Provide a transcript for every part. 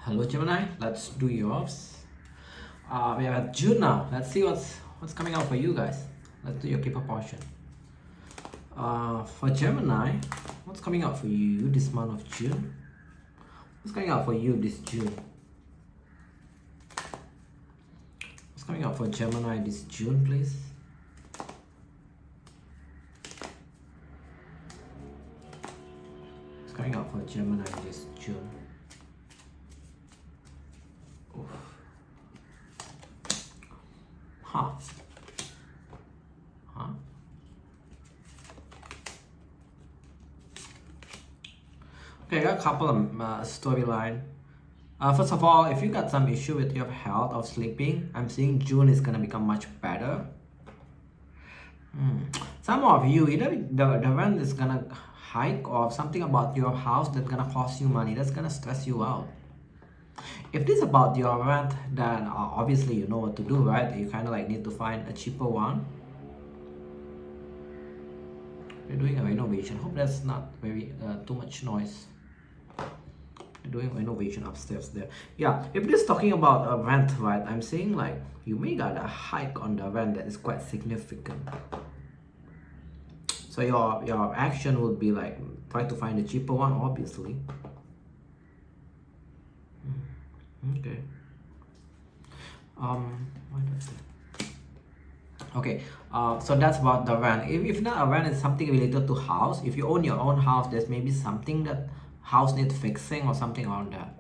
Hello Gemini, let's do yours. We are at June now. Let's see what's coming out for you guys. Let's do your keeper portion. For Gemini, what's coming out for you this month of June? What's coming out for you this June? What's coming out for Gemini this June, please? What's coming out for Gemini this June? Oof. Huh. Okay, I got a couple of storyline. First of all, if you got some issue with your health or sleeping, I'm seeing June is gonna become much better. Some of you, either the rent is gonna hike or something about your house that's gonna cost you money, that's gonna stress you out. If this is about your rent, then obviously you know what to do, right? You kind of like need to find a cheaper one. We're doing a renovation. Hope that's not very too much noise. We're doing renovation upstairs there. Yeah, if this is talking about a rent, right? I'm saying like you may got a hike on the rent that is quite significant. So your action would be like try to find a cheaper one, obviously. Okay. Okay. So that's about the rent. If not a rent, it's something related to house. If you own your own house, there's maybe something that house needs fixing or something around that.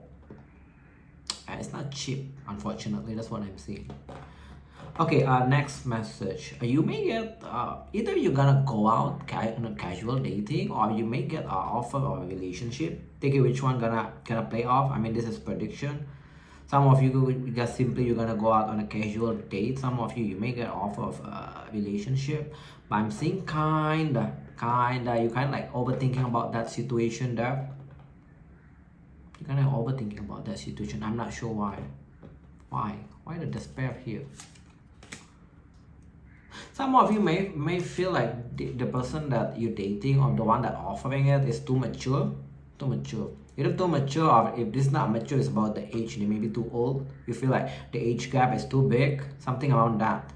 And it's not cheap, unfortunately. That's what I'm saying. Okay. Next message. You may get either you're gonna go out casual dating, or you may get an offer or a relationship. Take it which one gonna play off. I mean, this is prediction. Some of you just simply you're gonna go out on a casual date. Some of you may get offer of a relationship. But I'm seeing kinda you kind of like overthinking about that situation there. You're kind of overthinking about that situation. I'm not sure why. Why the despair here? Some of you may feel like the person that you're dating or the one that offering it is too mature. Either too mature, or if this is not mature, it's about the age. They may be too old. You feel like the age gap is too big. Something around that.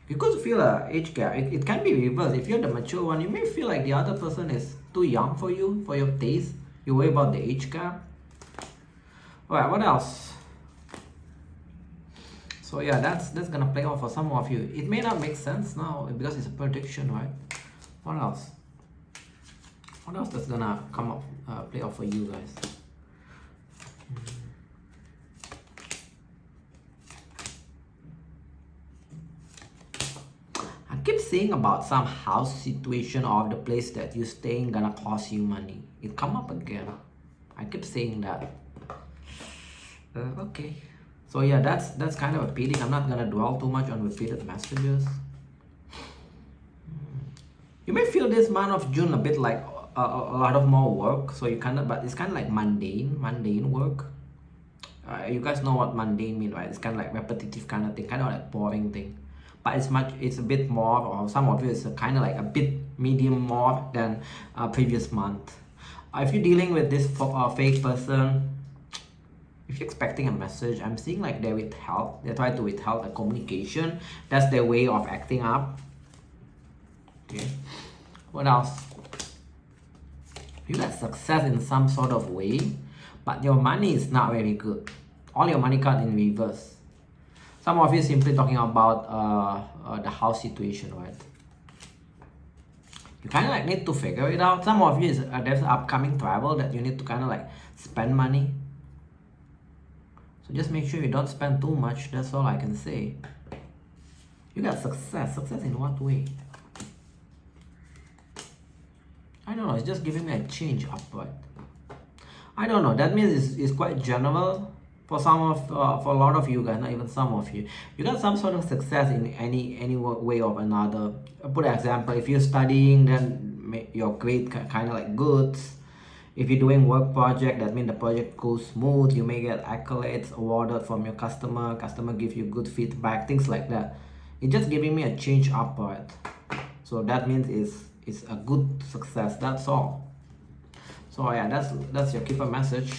You could feel a age gap. It can be reversed. If you're the mature one, you may feel like the other person is too young for you, for your taste. You worry about the age gap. Alright, what else? So yeah, that's gonna play off for some of you. It may not make sense now because it's a prediction, right? What else? What else that's gonna come up, play off for you guys? I keep saying about some house situation or the place that you're staying gonna cost you money. It come up again. I keep saying that. Okay. So yeah, that's kind of a pity. I'm not gonna dwell too much on repeated messages. You may feel this month of June a bit like a lot of more work. So you kind of, but it's kind of like mundane work. You guys know what mundane mean, right? It's kind of like repetitive kind of thing, kind of like boring thing. But it's a bit more, or some of you it's kind of like a bit medium more than previous month. If you're dealing with this fake person, if you're expecting a message, I'm seeing like they try to withhold the communication. That's their way of acting up. Okay, what else? You got success in some sort of way, but your money is not very good. All your money cut in reverse. Some of you simply talking about the house situation, right? You kind of like need to figure it out. Some of you there's upcoming travel that you need to kind of like spend money. So just make sure you don't spend too much. That's all I can say. You got success. Success in what way? I don't know. It's just giving me a change upward. I don't know. That means it's quite general for for a lot of you guys. Not even some of you. You got some sort of success in any way or another. I'll put an example. If you're studying, then your grade kind of like good. If you're doing work project, that means the project goes smooth. You may get accolades awarded from your customer. Customer give you good feedback, things like that. It's just giving me a change upward. So that means it's a good success. That's all. So yeah, that's your keeper message.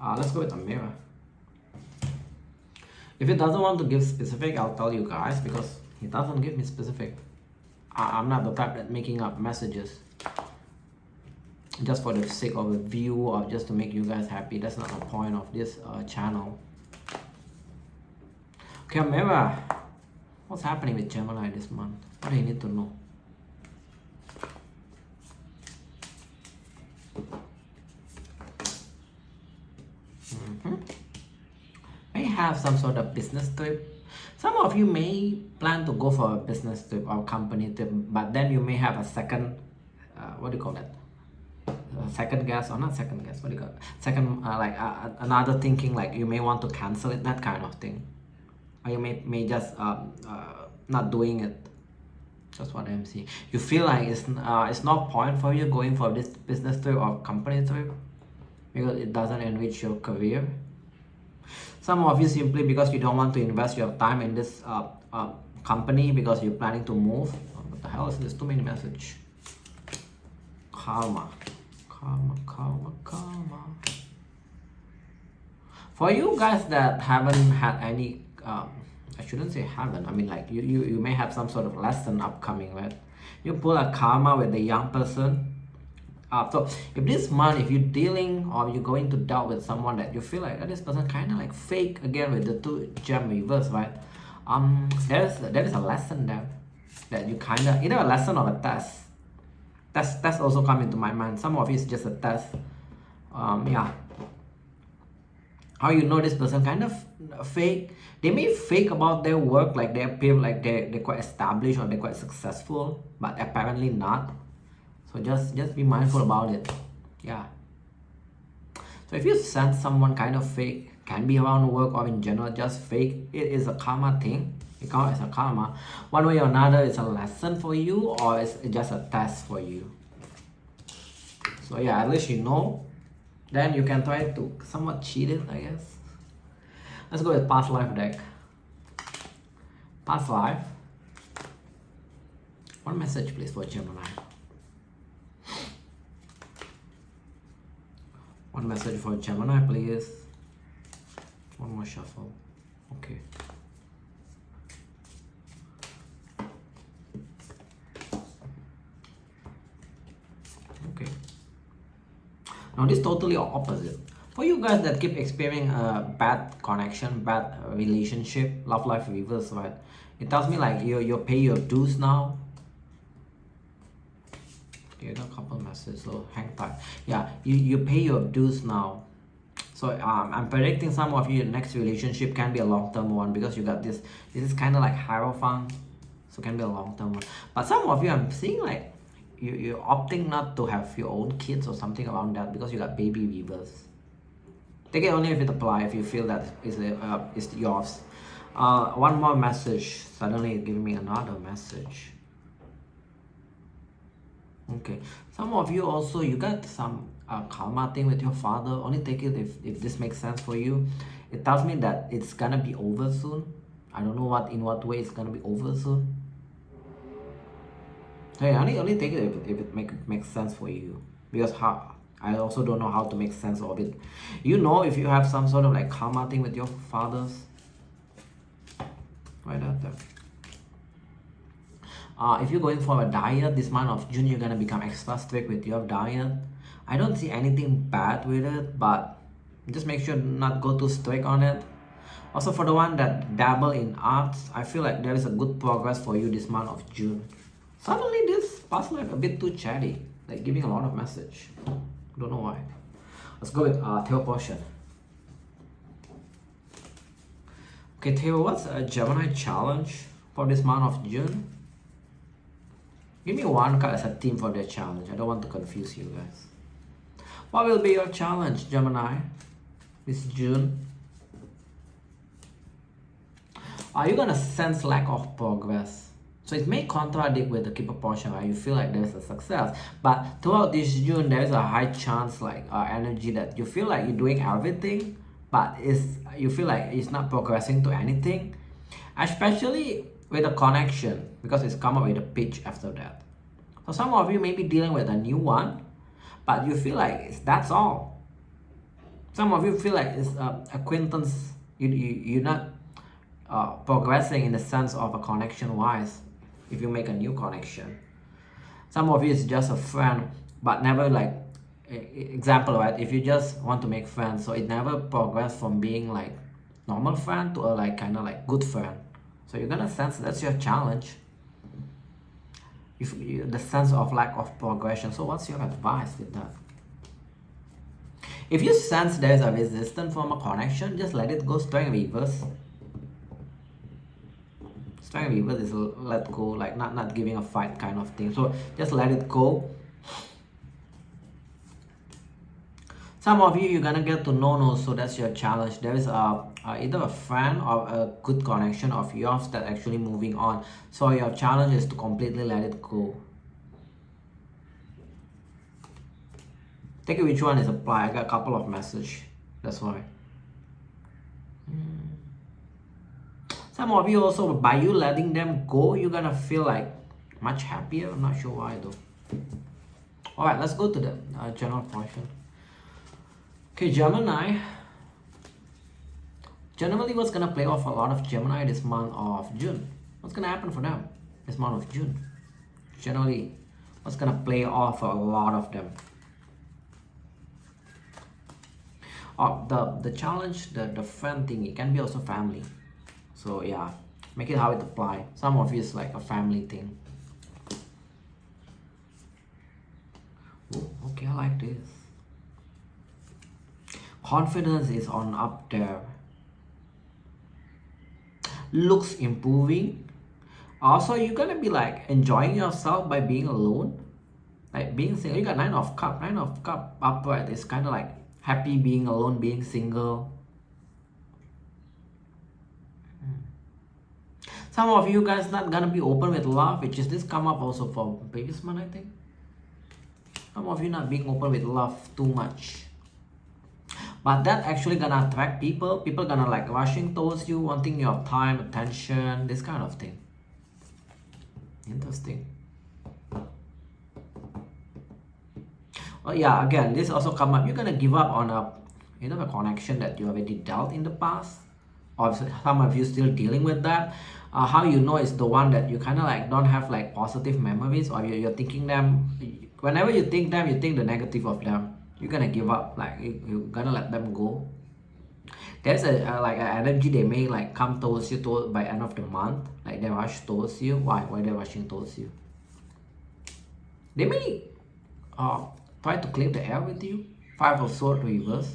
Let's go with a mirror. If it doesn't want to give specific, I'll tell you guys, because it doesn't give me specific. I'm not the type that making up messages just for the sake of a view or just to make you guys happy. That's not the point of this channel. Okay, mirror. What's happening with Gemini this month? What do you need to know? May have some sort of business trip. Some of you may plan to go for a business trip or company trip, but then you may have a second, what do you call that? Second guess, or not second guess, what do you call it? Second, another thinking, like you may want to cancel it, that kind of thing. Or you may just not doing it. That's what I'm seeing. You feel like it's no point for you going for this business trip or company trip because it doesn't enrich your career. Some of you simply because you don't want to invest your time in this company because you're planning to move. What the hell is this? Too many messages. Karma. Karma, karma, karma. For you guys that haven't had any, I shouldn't say haven't, I mean like you may have some sort of lesson upcoming, right? You pull a karma with the young person. So if this month, if you're dealing or you're going to deal with someone that you feel like this person kind of like fake, again with the 2 gem reverse, right? There is a lesson there that you kind of, either a lesson or a test. That's also come into my mind. Some of it is just a test. Yeah. How you know this person kind of fake? They may fake about their work, like they appear like they're quite established or they're quite successful, but apparently not. So just be mindful about it. Yeah. So if you sense someone kind of fake, can be around work or in general just fake, it is a karma thing. It counts as a karma. One way or another, it's a lesson for you or it's just a test for you. So yeah, at least you know. Then you can try to somewhat cheat it, I guess. Let's go with past life deck. Past life. One message please for Gemini. One message for Gemini, please. One more shuffle. Okay. Okay. Now this is totally opposite. For you guys that keep experiencing a bad connection, bad relationship, love life reverse, right? It tells me like you pay your dues now. Okay, I got a couple of messages, so hang tight. Yeah, you pay your dues now. So I'm predicting some of you, your next relationship can be a long-term one because you got this. This is kind of like Hierophant, so can be a long-term one. But some of you, I'm seeing like you're opting not to have your own kids or something around that because you got baby weavers. Take it only if it applies, if you feel that is yours. One more message. Suddenly it's giving me another message. Okay, some of you also, you got some karma thing with your father. Only take it if this makes sense for you. It tells me that it's gonna be over soon. I don't know in what way it's gonna be over soon. Hey, only take it if it makes sense for you, because I also don't know how to make sense of it. You know, if you have some sort of like karma thing with your fathers, right out there. If you're going for a diet this month of June, you're gonna become extra strict with your diet. I don't see anything bad with it, but just make sure not go too strict on it. Also, for the one that dabble in arts, I feel like there is a good progress for you this month of June. Suddenly this past life a bit too chatty, like giving a lot of message. Don't know why. Let's go with Theo portion. Okay, Theo, what's a Gemini challenge for this month of June? Give me one card as a theme for the challenge. I don't want to confuse you guys. What will be your challenge, Gemini, this June? Are you gonna sense lack of progress? So it may contradict with the keeper portion, right? You feel like there's a success, but throughout this June, there's a high chance, like energy that you feel like you're doing everything, but you feel like it's not progressing to anything, especially with a connection, because it's come up with a pitch after that. So some of you may be dealing with a new one, but you feel like that's all. Some of you feel like it's acquaintance. You're not progressing in the sense of a connection wise if you make a new connection. Some of you is just a friend, but never like example, right? If you just want to make friends, so it never progress from being like normal friend to a like kind of like good friend. So you're gonna sense that's your challenge. If the sense of lack of progression. So what's your advice with that? If you sense there's a resistance from a connection, just let it go. Strength reverse. Strength reverse is let go, like not giving a fight kind of thing. So just let it go. Some of you, you're gonna get to know, so that's your challenge. There is either a friend or a good connection of yours that actually moving on. So your challenge is to completely let it go. Take it which one is apply. I got a couple of messages. That's why. Some of you also, by you letting them go, you're gonna feel like much happier. I'm not sure why though. Alright, let's go to the general portion. Okay, Gemini. Generally, what's gonna play off a lot of Gemini this month of June? What's gonna happen for them this month of June? Generally, what's gonna play off a lot of them? The challenge, the friend thing, it can be also family. So yeah, make it how it apply. Some of you is like a family thing. Ooh, okay, I like this. Confidence is on up there. Looks improving. Also, you're gonna be like enjoying yourself by being alone. Like being single. You got 9 of Cup. 9 of Cup upright is kind of like happy being alone, being single. Some of you guys not gonna be open with love, which is this come up also for previous month, I think. Some of you not being open with love too much. But that actually gonna attract people. People gonna like rushing towards you, wanting your time, attention, this kind of thing. Interesting. Well, yeah, again, this also come up. You're gonna give up on a a connection that you already dealt in the past, or some of you still dealing with that. How you know it's the one that you kind of like don't have like positive memories, or you're thinking them. Whenever you think them, you think the negative of them. You're gonna give up, like you're gonna let them go. There's like an energy they may like come towards you by end of the month, like they rush towards you. Why they're rushing towards you? They may try to clear the air with you. 5 of Swords reverse.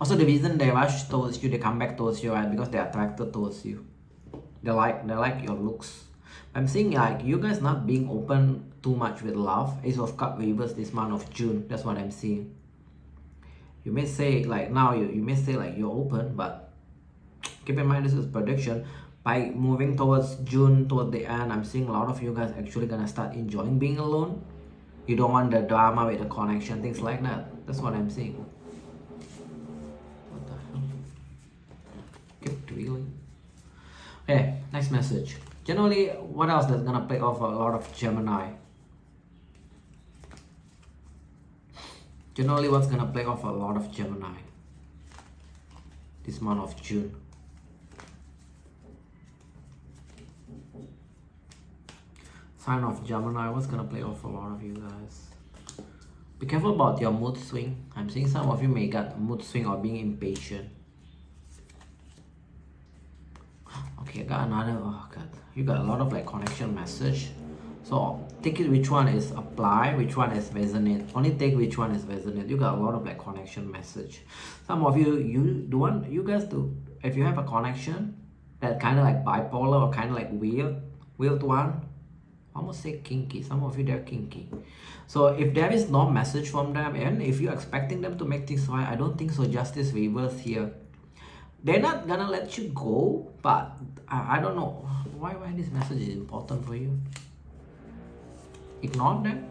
Also, the reason they rush towards you, they come back towards you, right? Because they're attracted towards you. They like your looks. I'm seeing like you guys not being open too much with love. Ace of Cups reverse this month of June. That's what I'm seeing. You may say like now you may say like you're open, but keep in mind this is prediction. By moving towards June, toward the end, I'm seeing a lot of you guys actually gonna start enjoying being alone. You don't want the drama with the connection, things like that. That's what I'm seeing. What the hell? Keep drilling. Okay, next message. Generally, what else that's gonna play off a lot of Gemini? Generally, what's gonna play off a lot of Gemini this month of June? Sign of Gemini, what's gonna play off a lot of you guys? Be careful about your mood swing. I'm seeing some of you may get mood swing or being impatient. Okay, I got another. Oh god, you got a lot of like connection message. So take it which one is apply, which one is resonate. Only take which one is resonate. You got a lot of like connection message. Some of you guys do. If you have a connection that kind of like bipolar or kind of like weird one, almost say kinky. Some of you they're kinky. So if there is no message from them, and if you're expecting them to make things right, I don't think so. Justice reverse here. They're not gonna let you go, but I don't know why this message is important for you. Ignore them.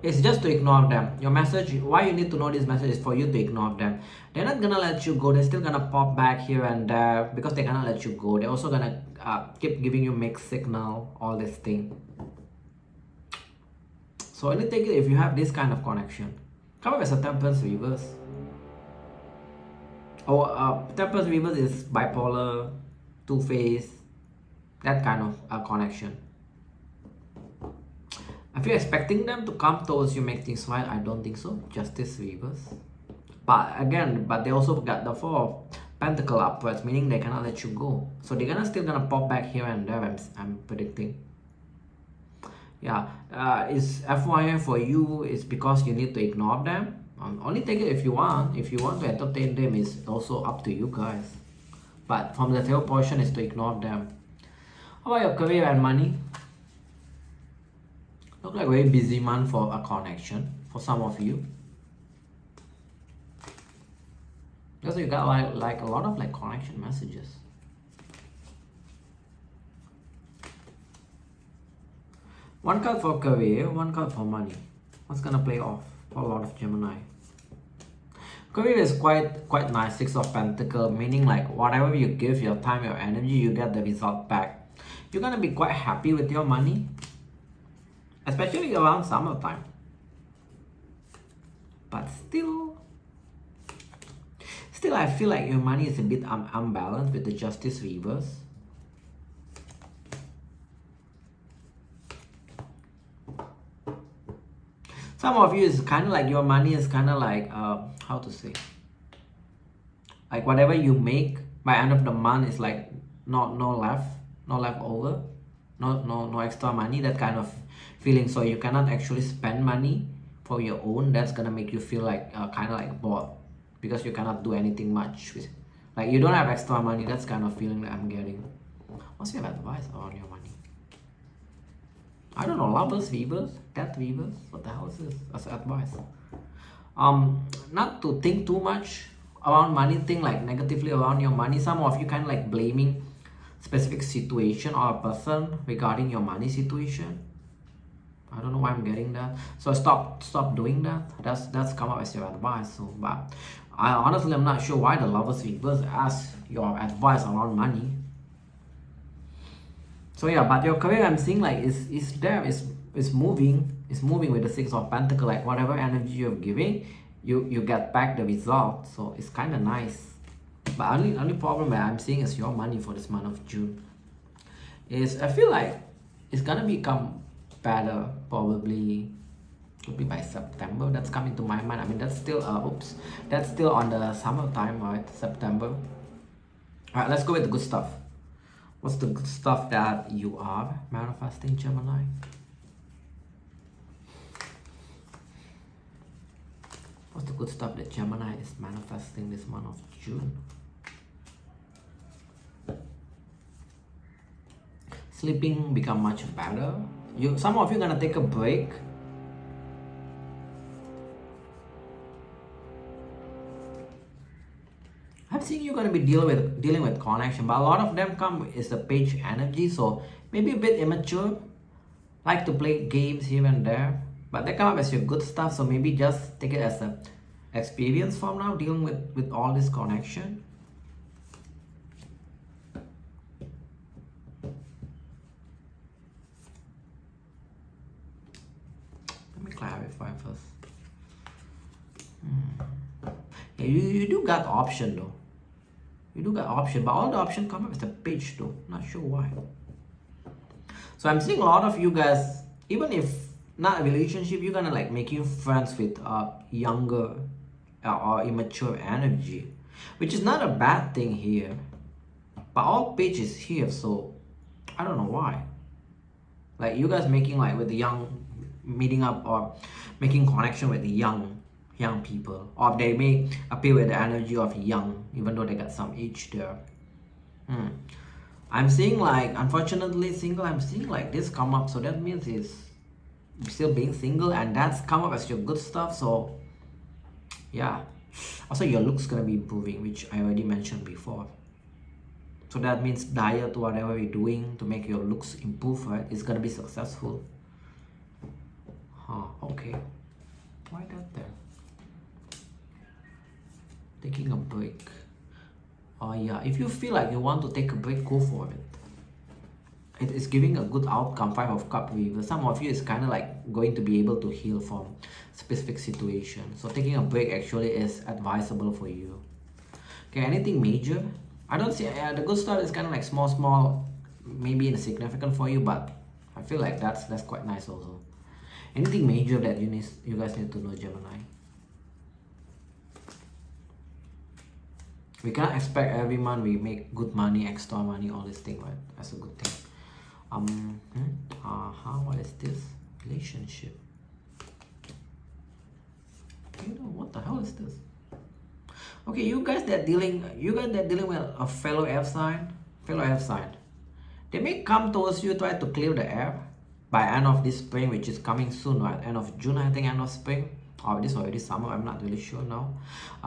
It's just to ignore them. Your message, why you need to know this message is for you to ignore them. They're not gonna let you go. They're still gonna pop back here and there because they're gonna let you go. They're also gonna keep giving you mixed signal, all this thing. So only take it if you have this kind of connection. Come up as a Temperance reverse. Or Temperance reverse is bipolar, two-faced, that kind of connection. If you're expecting them to come towards you, make things right, I don't think so. Justice reverse. But again, they also got the Four of Pentacle upwards, meaning they cannot let you go. So they're still gonna pop back here and there, I'm predicting. Yeah, it's FYI for you, it's because you need to ignore them. Only take it if you want. If you want to entertain them, it's also up to you guys. But from the tail portion is to ignore them. How about your career and money? Look like a very busy month for a connection for some of you. Because you got like a lot of like connection messages. One card for career, one card for money. What's gonna play off for a lot of Gemini? Career is quite nice. Six of Pentacles, meaning like whatever you give your time, your energy, you get the result back. You're gonna be quite happy with your money, especially around summertime. But still I feel like your money is a bit unbalanced with the Justice reverse. Some of you is kind of like your money is kind of like how to say, like whatever you make by end of the month is like no left over, no extra money, that kind of feeling. So you cannot actually spend money for your own. That's gonna make you feel like kind of like bored, because you cannot do anything much with, like you don't have extra money. That's kind of feeling that I'm getting. What's your advice on your money? I don't know, Lovers reverse, Death reverse, what the hell is this as advice? Not to think too much around money, think like negatively around your money. Some of you kind of like blaming specific situation or a person regarding your money situation. I don't know why I'm getting that. So stop doing that. That's come up as your advice. So, but I honestly I'm not sure why the Lovers reverse asks your advice around money. So yeah, but your career I'm seeing like is moving with the Six of Pentacles. Like whatever energy you're giving, you get back the result. So it's kind of nice. But only problem that I'm seeing is your money for this month of June. Is I feel like it's gonna become better probably. Could be by September. That's coming to my mind. I mean that's still that's still on the summertime, right? September. Alright, let's go with the good stuff. What's the good stuff that you are manifesting, Gemini? What's the good stuff that Gemini is manifesting this month of June? Sleeping become much better. Some of you are gonna take a break. I'm seeing you're gonna be dealing with connection, but a lot of them come is the Page energy, so maybe a bit immature, like to play games here and there, but they come up as your good stuff. So maybe just take it as a experience from now, dealing with all this connection. Let me clarify first. Yeah, you do got option though. You do got option, but all the option come up as a Page though. Not sure why. So I'm seeing a lot of you guys, even if not a relationship, you're gonna like making friends with younger or immature energy, which is not a bad thing here. But all Page is here, so I don't know why. Like you guys making like with the young, meeting up or making connection with the young people, or they may appear with the energy of young even though they got some age there. I'm seeing like, unfortunately single, I'm seeing like this come up, so that means he's still being single, and that's come up as your good stuff. So yeah, also your looks gonna be improving, which I already mentioned before. So that means diet, whatever you're doing to make your looks improve, right, it's gonna be successful. Okay, why that there? Taking a break. Oh yeah, if you feel like you want to take a break, go for it. It is giving a good outcome. 5 of Cups reverse. Some of you is kind of like going to be able to heal from specific situation. So taking a break actually is advisable for you. Okay, anything major? I don't see, the good stuff is kind of like small, maybe insignificant for you, but I feel like that's quite nice also. Anything major that you guys need to know, Gemini? We cannot expect every month we make good money, extra money, all this thing, right? That's a good thing. What is this? Relationship. What the hell is this? Okay, you guys that dealing with a fellow air sign, they may come towards you, try to clear the air by end of this spring, which is coming soon, right? End of June, I think, end of spring. Or this already summer, I'm not really sure now.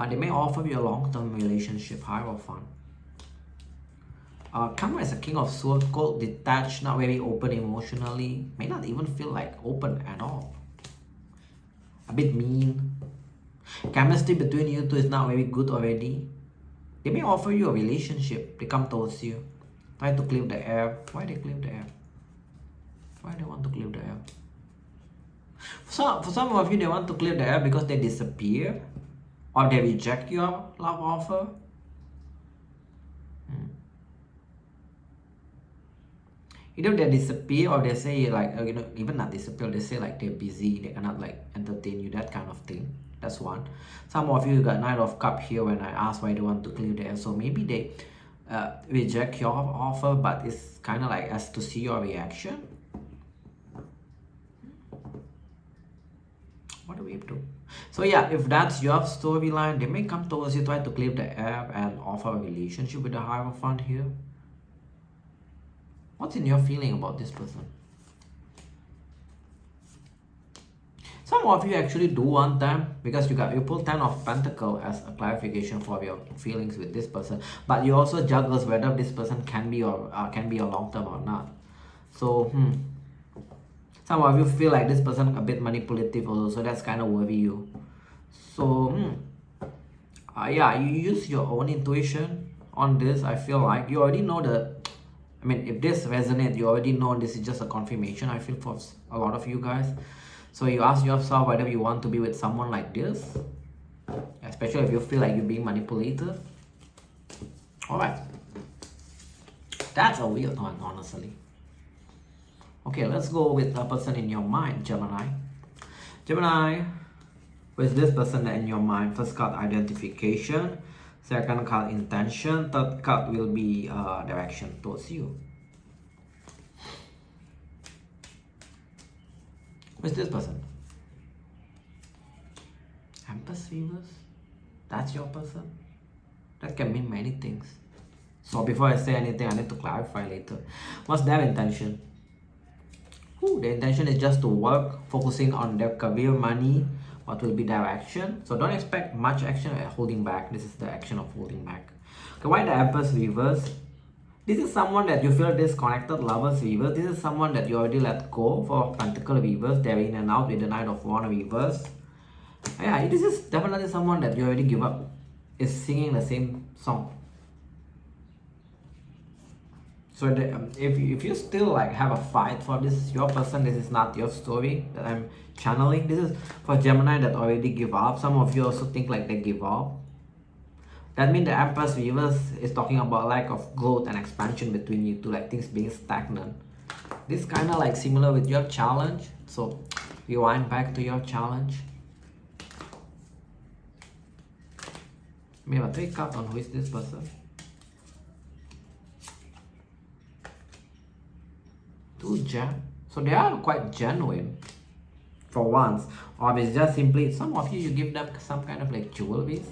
They may offer you a long-term relationship, Hierophant. Karma is a King of Swords, cold, detached, not very open emotionally. May not even feel like open at all. A bit mean. Chemistry between you two is not very good already. They may offer you a relationship. They come towards you. Try to clear the air. Why they clear the air? Why they want to clear the air? For some of you, they want to clear the air because they disappear. Or they reject your love offer. Either they disappear or they say like, even not disappear, they say like they're busy, they cannot like entertain you, that kind of thing. That's one. Some of you got Knight of Cup here when I asked why they want to clear the air. So maybe they reject your offer, but it's kind of like as to see your reaction. What do we do? So yeah, if that's your storyline, they may come towards you, try to clear the air and offer a relationship with the Hierophant here. What's in your feeling about this person? Some of you actually do want them because you pull 10 of Pentacles as a clarification for your feelings with this person, but you also juggles whether this person can be your long term or not. So some of you feel like this person a bit manipulative also, so that's kind of worry you. So yeah, you use your own intuition on this. I feel like you already know if this resonates, you already know this is just a confirmation, I feel, for a lot of you guys. So you ask yourself whether you want to be with someone like this, especially if you feel like you're being manipulated. Alright. That's a weird one, honestly. Okay, let's go with a person in your mind, Gemini. Gemini, with this person in your mind, first card, identification. Second card, intention. Third card will be direction towards you. Who's this person? Empress Reverse? That's your person? That can mean many things. So before I say anything, I need to clarify later. What's their intention? The intention is just to work, focusing on their career, money. What will be their action? So don't expect much action at holding back. This is the action of holding back. Okay, why the Empress Reverse? This is someone that you feel disconnected, Lovers Reverse. This is someone that you already let go for Pentacle Reverse. They're in and out with the Knight of Wands Reverse. Yeah, this is definitely someone that you already give up. Is singing the same song. So if you still like have a fight for this, your person, this is not your story that I'm channeling. This is for Gemini that already give up. Some of you also think like they give up. That means the Empress Reverse is talking about lack of growth and expansion between you two, like things being stagnant. This kind of like similar with your challenge. So rewind back to your challenge. We have a 3 card on who is this person. 2 gem. So they are quite genuine for once. Or it's just simply, some of you give them some kind of like jewelry.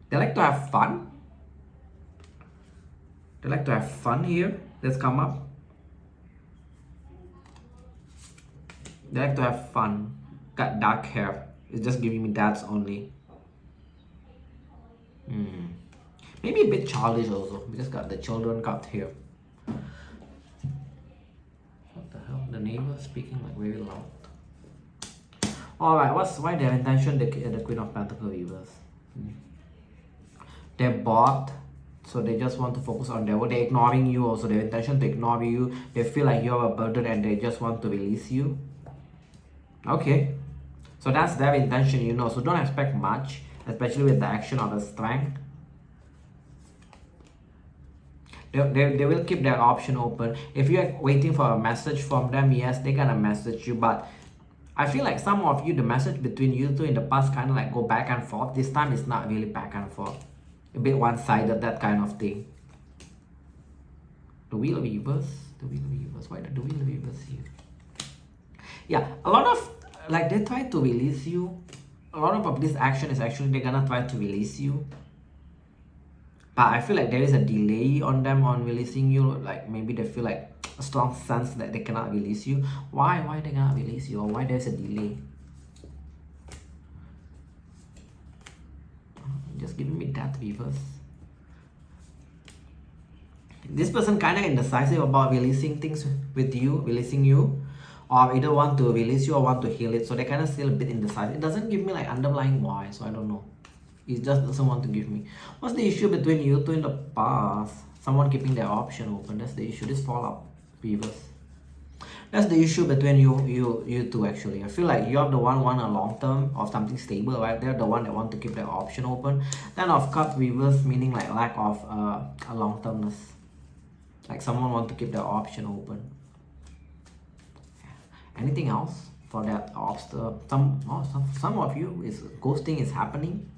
They like to have fun. They like to have fun here. Let's come up. They like to have fun. Got dark hair. It's just giving me that only. Maybe a bit childish also. We just got the children card here. What the hell? The neighbor speaking like very loud. Alright, why their intention? The Queen of Pentacles Reverse. They're bored. So they just want to focus on their work. They're ignoring you also. Their intention to ignore you. They feel like you're a burden and they just want to release you. Okay. So that's their intention, you know. So don't expect much, especially with the action of the strength. They will keep their option open. If you're waiting for a message from them, yes, they're gonna message you. But I feel like some of you, the message between you two in the past kind of like go back and forth. This time it's not really back and forth. A bit one-sided, that kind of thing. The wheel weavers. The wheel weavers. Why the wheel weavers here? Yeah, a lot of, like, they try to release you. A lot of this action is actually they're gonna try to release you. But I feel like there is a delay on them on releasing you. Like maybe they feel like a strong sense that they cannot release you. Why they cannot release you, or why there's a delay? Just giving me that, weavers. This person kind of indecisive about releasing things with you, releasing you, or either want to release you or want to heal it. So they kind of still a bit indecisive. It doesn't give me like underlying why, so I don't know. It just doesn't want to give me. What's the issue between you two in the past? Someone keeping their option open. That's the issue. This fallout, weavers. That's the issue between you two actually. I feel like you're the one want a long term of something stable, right? They're the one that want to keep their option open. Then of cups, weavers, meaning like lack of a long termness. Like someone want to keep their option open. Anything else for that obstacle? Some of you is ghosting is happening.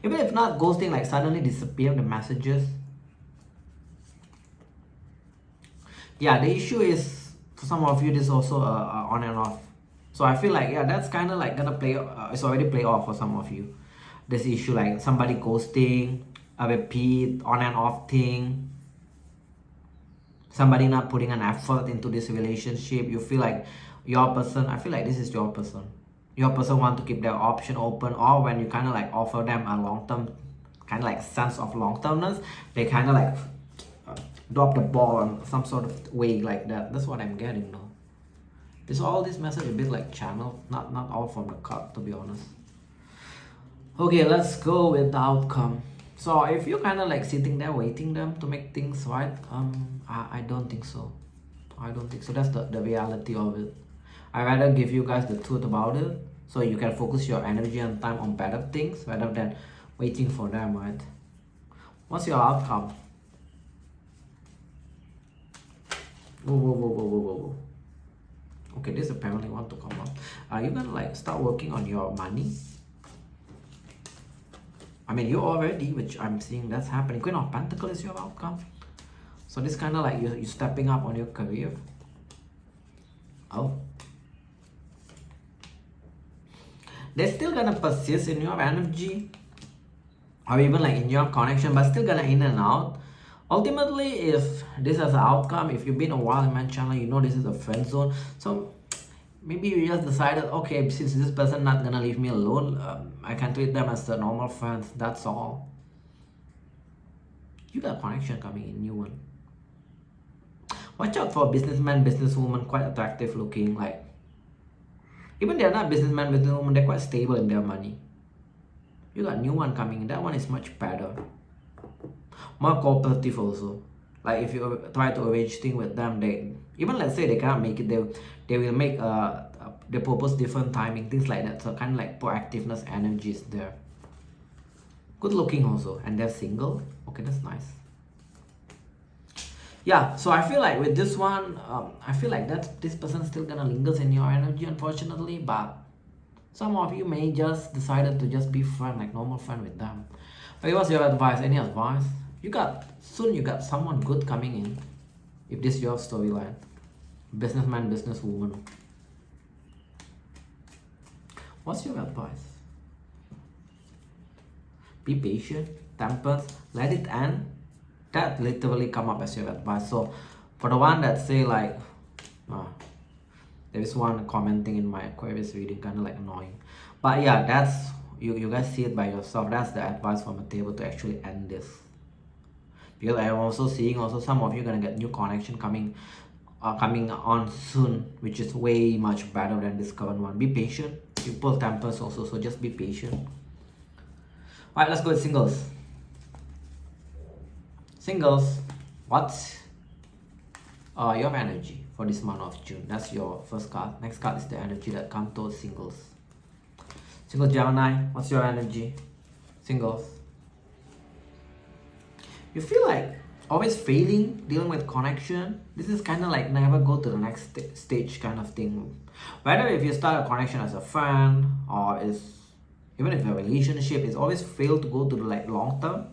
Even if not ghosting, like suddenly disappear the messages. Yeah, the issue is for some of you this is also on and off. So I feel like, yeah, that's kind of like gonna play, it's already play off for some of you. This issue like somebody ghosting, a repeat on and off thing. Somebody not putting an effort into this relationship. You feel like your person, I feel like this is your person. Your person want to keep their option open, or when you kind of like offer them a long-term kind of like sense of long-termness, they kind of like drop the ball on some sort of way like that. That's what I'm getting though. This all this message a bit like channel, not all from the card, to be honest. Okay, let's go with the outcome. So if you're kind of like sitting there waiting them to make things right, I don't think so. I don't think so. That's the reality of it. I rather give you guys the truth about it, so you can focus your energy and time on better things rather than waiting for them, right? What's your outcome? Whoa. Okay, this apparently want to come up. Are you gonna like start working on your money? I mean, you already, which I'm seeing that's happening. Queen of Pentacles is your outcome. So this kind of like you stepping up on your career. Oh. They're still gonna persist in your energy, or even like in your connection, but still gonna in and out. Ultimately, if this is an outcome, if you've been a while in my channel, you know this is a friend zone. So maybe you just decided, okay, since this person not gonna leave me alone, I can treat them as the normal friends. That's all. You got a connection coming in, new one. Watch out for businessman, businesswoman, quite attractive looking. Like even they're not businessman, businesswoman, they're quite stable in their money. You got new one coming in. That one is much better, more cooperative also. Like if you try to arrange things with them, they even let's say they cannot make it, they will make they propose different timing, things like that. So kind of like proactiveness energy is there. Good looking also, and they're single. Okay, that's nice. Yeah, so I feel like with this one, I feel like that this person still gonna lingers in your energy, unfortunately. But some of you may just decided to just be friend, like normal friend with them. Okay, what's your advice? Any advice? You got someone good coming in. If this is your storyline, businessman, businesswoman. What's your advice? Be patient, temperance, let it end. That literally come up as your advice. So for the one that say like, there is one commenting in my Aquarius reading, kind of like annoying. But yeah, that's you guys see it by yourself. That's the advice from the table to actually end this. Because I am also seeing also some of you gonna get new connection coming on soon, which is way much better than this current one. Be patient. You pull tempers also, so just be patient. Alright, let's go with singles. Singles, what's your energy for this month of June? That's your first card. Next card is the energy that comes towards singles. Single Gemini, what's your energy? Singles. You feel like always failing, dealing with connection. This is kind of like never go to the next stage kind of thing. Whether if you start a connection as a friend or is even if a relationship, it's always failed to go to the like long term.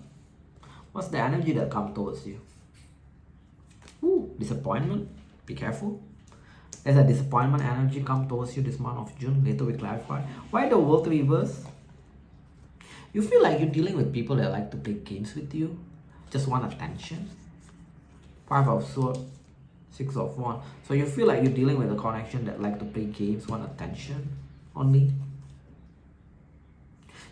What's the energy that comes towards you? Ooh, disappointment. Be careful. There's a disappointment energy come towards you this month of June. Later we clarify. Why the world reverse? You feel like you're dealing with people that like to play games with you. Just want attention. 5 of Swords, 6 of Wands. So you feel like you're dealing with a connection that like to play games, want attention only.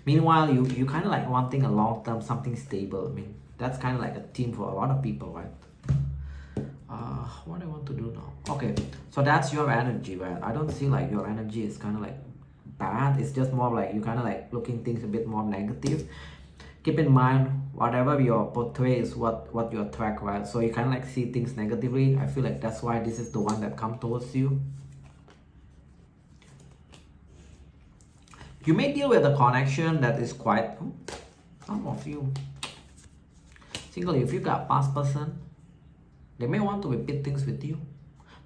Meanwhile, you kind of like wanting a long term, something stable. I mean, that's kind of like a theme for a lot of people, right? What do I want to do now? Okay, so that's your energy, right? I don't see like your energy is kind of like bad. It's just more like you kind of like looking things a bit more negative. Keep in mind, whatever your portray is what you attract, right? So you kind of like see things negatively. I feel like that's why this is the one that comes towards you. You may deal with a connection that is quite, some of you, single, if you got past person, they may want to repeat things with you,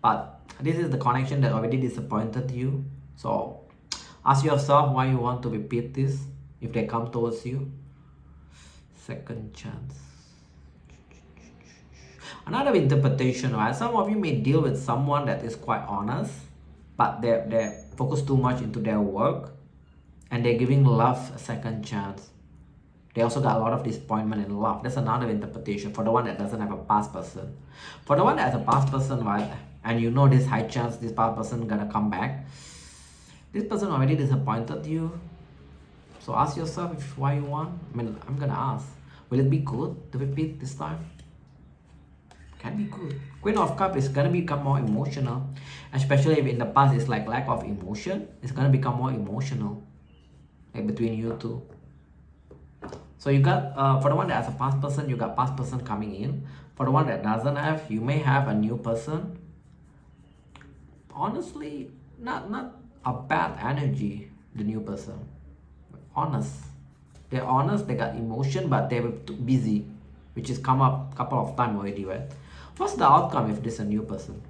but this is the connection that already disappointed you. So ask yourself why you want to repeat this if they come towards you. Second chance. Another interpretation, right? Some of you may deal with someone that is quite honest, but they focus too much into their work and they're giving love a second chance. They also got a lot of disappointment in love. That's another interpretation for the one that doesn't have a past person. For the one that has a past person, right, and you know this high chance this past person gonna come back, this person already disappointed you. So ask yourself why you want. I mean, I'm gonna ask, will it be good to repeat this time? Can be good. Queen of Cups is gonna become more emotional, especially if in the past it's like lack of emotion. It's gonna become more emotional, like between you two. So you got for the one that has a past person, you got past person coming in. For the one that doesn't have, you may have a new person. Honestly, not a bad energy. The new person, honest. They're honest. They got emotion, but they were too busy, which is come up a couple of times already, right? What's the outcome if this is a new person?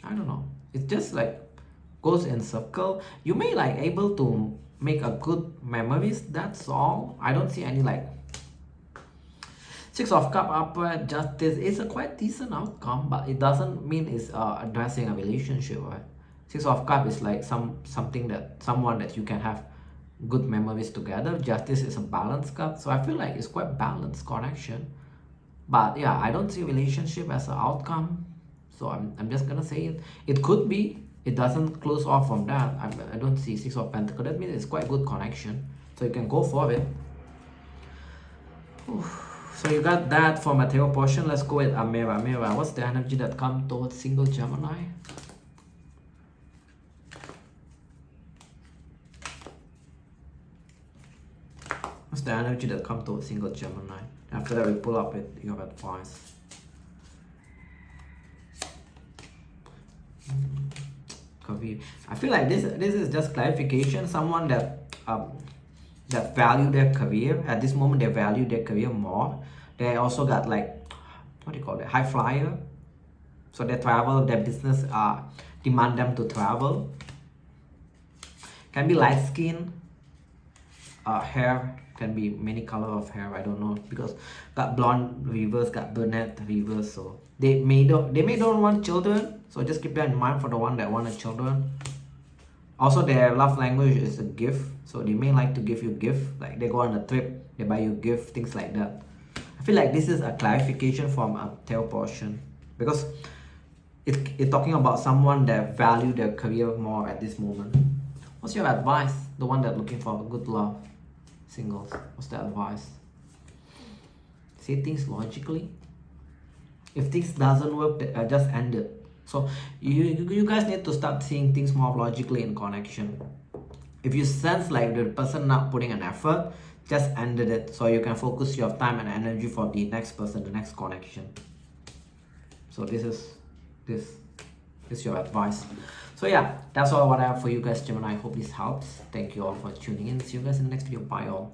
I don't know. It just like goes in circle. You may like able to make a good memories. That's all. I don't see any like 6 of Cups upright, Justice. It's a quite decent outcome, but it doesn't mean it's addressing a relationship, right? 6 of Cups is like someone that you can have good memories together. Justice is a balanced card, so I feel like it's quite balanced connection. But yeah, I don't see relationship as an outcome. So I'm just gonna say it. It could be. It doesn't close off from that. I don't see 6 of Pentacles. That means it's quite good connection. So you can go for it. So you got that for material portion. Let's go with Amira. Amira, what's the energy that comes towards single Gemini? What's the energy that comes towards single Gemini? After that, we pull up with your advice. I feel like this is just clarification. Someone that that value their career at this moment, they value their career more. They also got like, what do you call it, high flyer. So they travel, their business demand them to travel. Can be light skin, hair, can be many color of hair, I don't know, because got blonde reverse, got brunette reverse. So they may don't want children, so just keep that in mind for the one that wanted children. Also, their love language is a gift, so they may like to give you gift, like they go on a trip, they buy you gift, things like that. I feel like this is a clarification from a tarot portion, because it's talking about someone that value their career more at this moment. What's your advice? The one that looking for good love, singles, what's the advice? Say things logically. If things doesn't work, just end it. So you guys need to start seeing things more logically in connection. If you sense like the person not putting an effort, just ended it so you can focus your time and energy for the next person, the next connection. So this is your advice. So yeah, that's all what I have for you guys, Gemini. I hope this helps. Thank you all for tuning in. See you guys in the next video. Bye all.